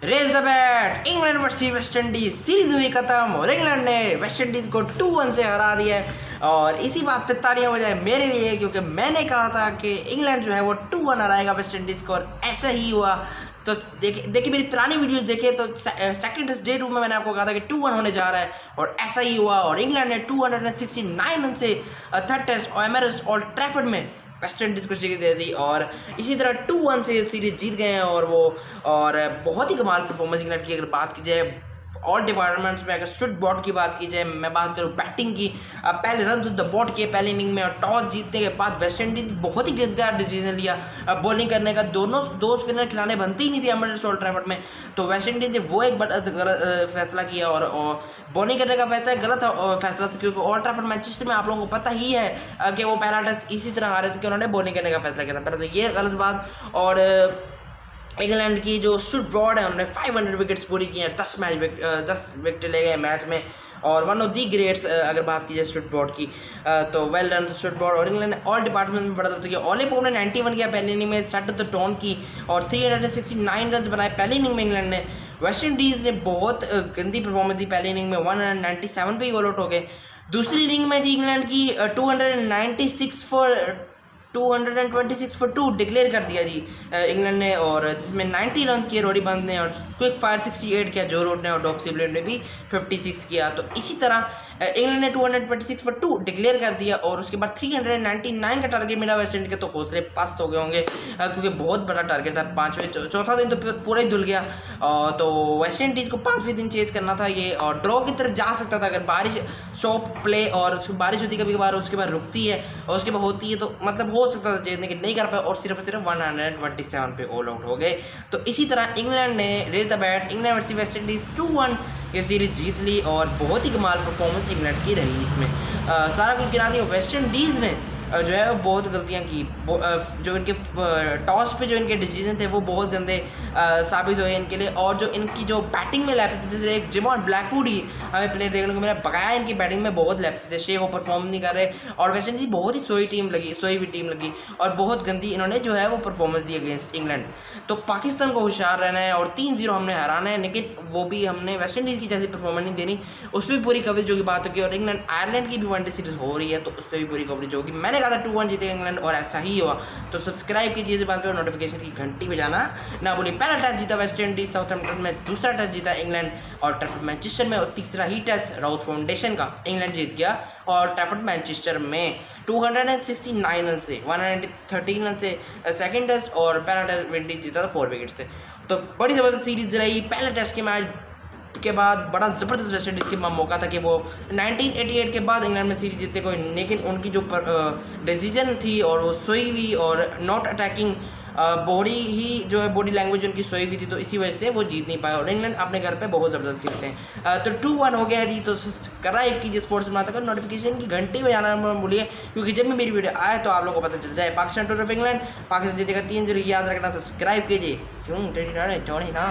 Raise the bat, England versus West Indies series हुई खत्म और इंग्लैंड ने वेस्ट इंडीज को 2-1 से हरा दिया है। और इसी बात पे तालियां बजाए मेरे लिए, क्योंकि मैंने कहा था कि इंग्लैंड जो है वो 2-1 हराएगा वेस्ट इंडीज को, और ऐसा ही हुआ। तो देखिए मेरी पुरानी वीडियोस देखे तो सेकंड टेस्ट डे 2 में मैंने आपको कहा था कि 2-1 होने जा रहा है, और ऐसा ही हुआ। और इंग्लैंड ने 269 रन से third test Emirates Old Trafford में वेस्ट इंडीज़ को जीत दे दी, और इसी तरह 2-1 से सीरीज जीत गए हैं। और बहुत ही कमाल परफॉर्मेंस इंग्लैंड की अगर बात की जाए ऑल डिपार्टमेंट्स में। अगर स्टुट बॉट की बात की जाए, मैं बात करूँ बैटिंग की, पहले रन द बॉट किए पहले इनिंग में, और टॉस जीतने के बाद वेस्ट इंडीज बहुत ही गिरदार डिसीजन लिया बॉलिंग करने का। दो स्पिनर खिलाने बनती ही नहीं थी एमिरेट्स ओल्ड ट्रैफर्ड में, तो वेस्ट इंडीज ने वो एक बड़ा गलत फैसला किया, और बॉलिंग करने का फैसला गलत फैसला था, क्योंकि ओल्ड ट्रैफर्ड मैनचेस्टर में आप लोगों को पता ही है कि वो पहला टेस्ट इसी तरह हारे थे कि उन्होंने बॉलिंग करने का फैसला किया था। पहले तो ये गलत बात। और इंग्लैंड की जो स्टुट ब्रॉड है उन्होंने 500 विकेट्स पूरी की हैं, 10 विकेट ले गए मैच में, और वन ऑफ दी ग्रेट्स अगर बात की जाए स्टुट ब्रॉड की, तो वेल डन स्टुट ब्रॉड। और इंग्लैंड ने ऑल डिपार्टमेंट में बड़ा किया। ऑली पोप ने 91 किया पहली इनिंग में, सेट द टोन की, और 369 रन बनाए पहली इनिंग में इंग्लैंड ने। वेस्ट इंडीज़ ने बहुत गंदी परफॉर्मेंस दी पहली इनिंग में, 197 पे ही ऑल आउट हो गए। दूसरी इनिंग में थी इंग्लैंड की 226 फॉर 2 डिक्लेयर कर दिया जी इंग्लैंड ने, और जिसमें 90 रन किए रोडी बंद ने, और क्विक फायर 68 किया जो रूट ने, और डॉक्सी ब्लेड ने भी 56 किया। तो इसी तरह इंग्लैंड ने 226 फॉर 2 डिक्लेयर कर दिया, और उसके बाद 399 का टारगेट मिला वेस्ट इंडीज के। तो हौसले पस्त हो गए होंगे, क्योंकि बहुत बड़ा टारगेट था। चौथा दिन तो पूरा ही धुल गया। तो वेस्ट इंडीज़ को 5वें दिन चेज करना था ये, और ड्रॉ की तरफ जा सकता था अगर बारिश स्टॉप प्ले, और उसकी बारिश होती कभी कभार, उसके बाद रुकती है और उसके बाद होती है, तो मतलब हो सकता था जीतने की, नहीं कर पाए, और सिर्फ 127 पे ऑल आउट हो गए। तो इसी तरह इंग्लैंड ने raise the bat, England versus West Indies 2-1 ये सीरीज जीत ली, और बहुत ही कमाल परफॉर्मेंस इंग्लैंड की रही इसमें। सारा कुछ गिरा दिया। वेस्ट इंडीज़ ने जो है वो बहुत गलतियां की, जो इनके टॉस पे जो इनके डिसीजन थे वो बहुत गंदे साबित हुए इनके लिए, और जो इनकी जो बैटिंग में लैप्सेस थे, एक जिमॉन ब्लैकवुड ही हमें प्लेयर देखने को मिला, बकाया इनकी बैटिंग में बहुत लैप्सेस थे, वो परफॉर्म नहीं कर रहे, और वेस्ट इंडीज बहुत ही सोई हुई टीम लगी, और बहुत गंदी इन्होंने जो है वो परफॉर्मेंस दी अगेंस्ट इंग्लैंड। तो पाकिस्तान को होशियार रहना है, और 3-0 हमने हराना है, लेकिन वो भी हमने वेस्ट इंडीज़ की जैसी परफॉर्मेंस नहीं देनी, उस पर भी पूरी कवरेज होगी बात होगी। और इंग्लैंड आयरलैंड की भी वनडे सीरीज हो रही है, तो उस पर भी पूरी कवरेज होगी। मैंने कहा था 2-1 जीतेगा इंग्लैंड, और ऐसा ही हुआ। तो सब्सक्राइब कीजिए इस बात पर, नोटिफिकेशन की घंटी बजाना ना भूलिए। पहला टेस्ट जीता वेस्ट इंडीज साउथहैम्पटन में, दूसरा टेस्ट जीता इंग्लैंड और ट्रैफर्ड मैनचेस्टर में, और तीसरा ही टेस्ट राउथ फाउंडेशन का इंग्लैंड जीत गया और ट्रैफर्ड मैनचेस्टर में 269 रन से, 113 रन से सेकेंड टेस्ट, और पहला टेस्ट इंडीज जीता था 4 विकेट से। तो बड़ी ज़बरदस्त सीरीज रही। पहले टेस्ट के मैच के बाद बड़ा ज़बरदस्त वेस्ट इंडीज़ के मौका था कि वो 1988 के बाद इंग्लैंड में सीरीज जीते कोई, लेकिन उनकी जो डिसीजन थी और वो सोई हुई और नॉट अटैकिंग बॉडी ही जो है बॉडी लैंग्वेज उनकी सोई हुई थी, तो इसी वजह से वो जीत नहीं पाए, और इंग्लैंड अपने घर पे बहुत ज़बरदस्त खेलते हैं। तो 2-1 हो गया जी। तो सब्सक्राइब कीजिए स्पोर्ट्स बनाते कर, नोटिफिकेशन की घंटी बजाना मत भूलिए, क्योंकि जब भी मेरी वीडियो आए तो आप लोगों को पता चल जाए। Pakistan tour of England, Pakistan जीतेगा 3-0, याद रखना। सब्सक्राइब कीजिए क्यों ना।